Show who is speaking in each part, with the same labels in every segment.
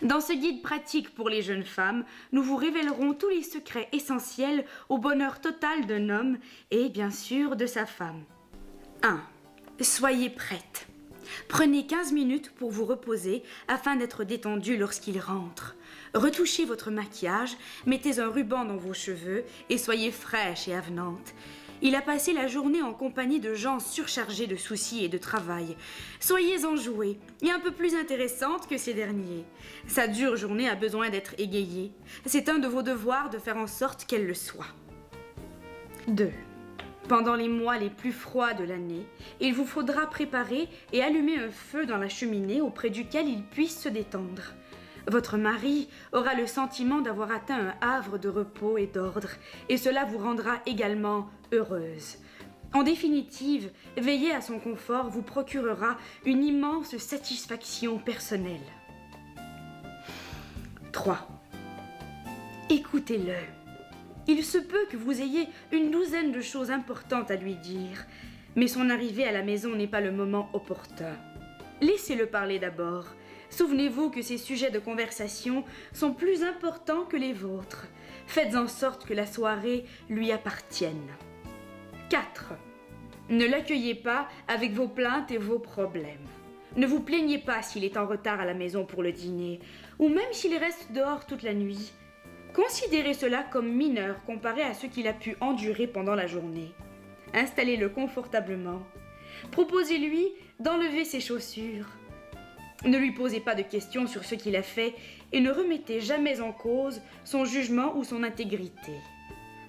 Speaker 1: Dans ce guide pratique pour les jeunes femmes, nous vous révélerons tous les secrets essentiels au bonheur total d'un homme et bien sûr de sa femme. 1. Soyez prête. Prenez 15 minutes pour vous reposer afin d'être détendu lorsqu'il rentre. Retouchez votre maquillage, mettez un ruban dans vos cheveux et soyez fraîche et avenante. Il a passé la journée en compagnie de gens surchargés de soucis et de travail. Soyez enjouée et un peu plus intéressante que ces derniers. Sa dure journée a besoin d'être égayée. C'est un de vos devoirs de faire en sorte qu'elle le soit. 2. Pendant les mois les plus froids de l'année, il vous faudra préparer et allumer un feu dans la cheminée auprès duquel il puisse se détendre. Votre mari aura le sentiment d'avoir atteint un havre de repos et d'ordre, et cela vous rendra également heureuse. En définitive, veiller à son confort vous procurera une immense satisfaction personnelle. 3. Écoutez-le. Il se peut que vous ayez une douzaine de choses importantes à lui dire, mais son arrivée à la maison n'est pas le moment opportun. Laissez-le parler d'abord. Souvenez-vous que ces sujets de conversation sont plus importants que les vôtres. Faites en sorte que la soirée lui appartienne. 4. Ne l'accueillez pas avec vos plaintes et vos problèmes. Ne vous plaignez pas s'il est en retard à la maison pour le dîner, ou même s'il reste dehors toute la nuit. Considérez cela comme mineur comparé à ce qu'il a pu endurer pendant la journée. Installez-le confortablement. Proposez-lui d'enlever ses chaussures. Ne lui posez pas de questions sur ce qu'il a fait et ne remettez jamais en cause son jugement ou son intégrité.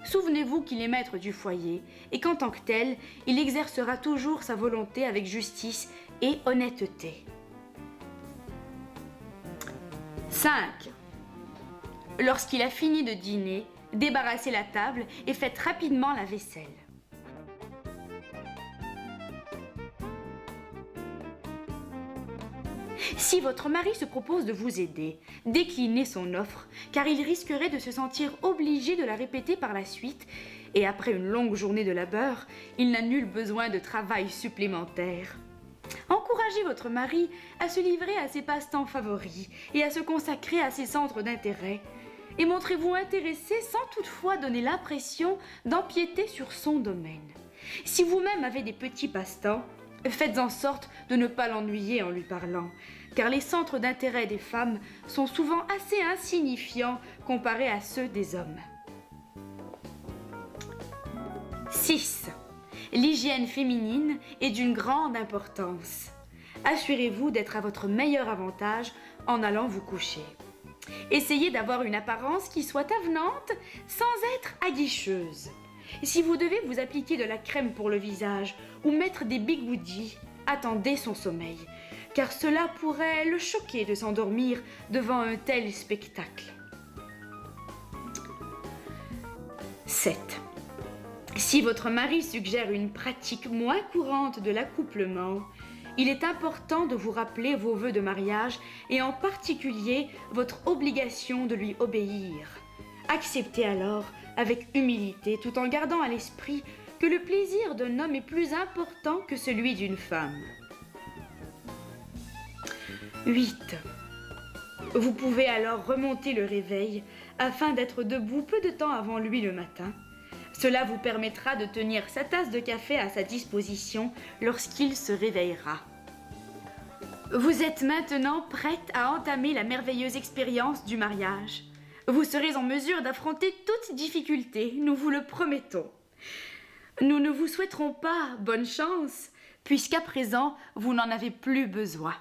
Speaker 1: Souvenez-vous qu'il est maître du foyer et qu'en tant que tel, il exercera toujours sa volonté avec justice et honnêteté. 5. Lorsqu'il a fini de dîner, débarrassez la table et faites rapidement la vaisselle. Si votre mari se propose de vous aider, déclinez son offre, car il risquerait de se sentir obligé de la répéter par la suite, et après une longue journée de labeur, il n'a nul besoin de travail supplémentaire. Encouragez votre mari à se livrer à ses passe-temps favoris et à se consacrer à ses centres d'intérêt. Et montrez-vous intéressé sans toutefois donner l'impression d'empiéter sur son domaine. Si vous-même avez des petits passe-temps, faites en sorte de ne pas l'ennuyer en lui parlant, car les centres d'intérêt des femmes sont souvent assez insignifiants comparés à ceux des hommes. 6. L'hygiène féminine est d'une grande importance. Assurez-vous d'être à votre meilleur avantage en allant vous coucher. Essayez d'avoir une apparence qui soit avenante sans être aguicheuse. Si vous devez vous appliquer de la crème pour le visage ou mettre des bigoudis, attendez son sommeil, car cela pourrait le choquer de s'endormir devant un tel spectacle. 7. Si votre mari suggère une pratique moins courante de l'accouplement, il est important de vous rappeler vos vœux de mariage et en particulier votre obligation de lui obéir. Acceptez alors avec humilité tout en gardant à l'esprit que le plaisir d'un homme est plus important que celui d'une femme. 8. Vous pouvez alors remonter le réveil afin d'être debout peu de temps avant lui le matin. Cela vous permettra de tenir sa tasse de café à sa disposition lorsqu'il se réveillera. Vous êtes maintenant prête à entamer la merveilleuse expérience du mariage. Vous serez en mesure d'affronter toute difficulté, nous vous le promettons. Nous ne vous souhaiterons pas bonne chance, puisqu'à présent, vous n'en avez plus besoin.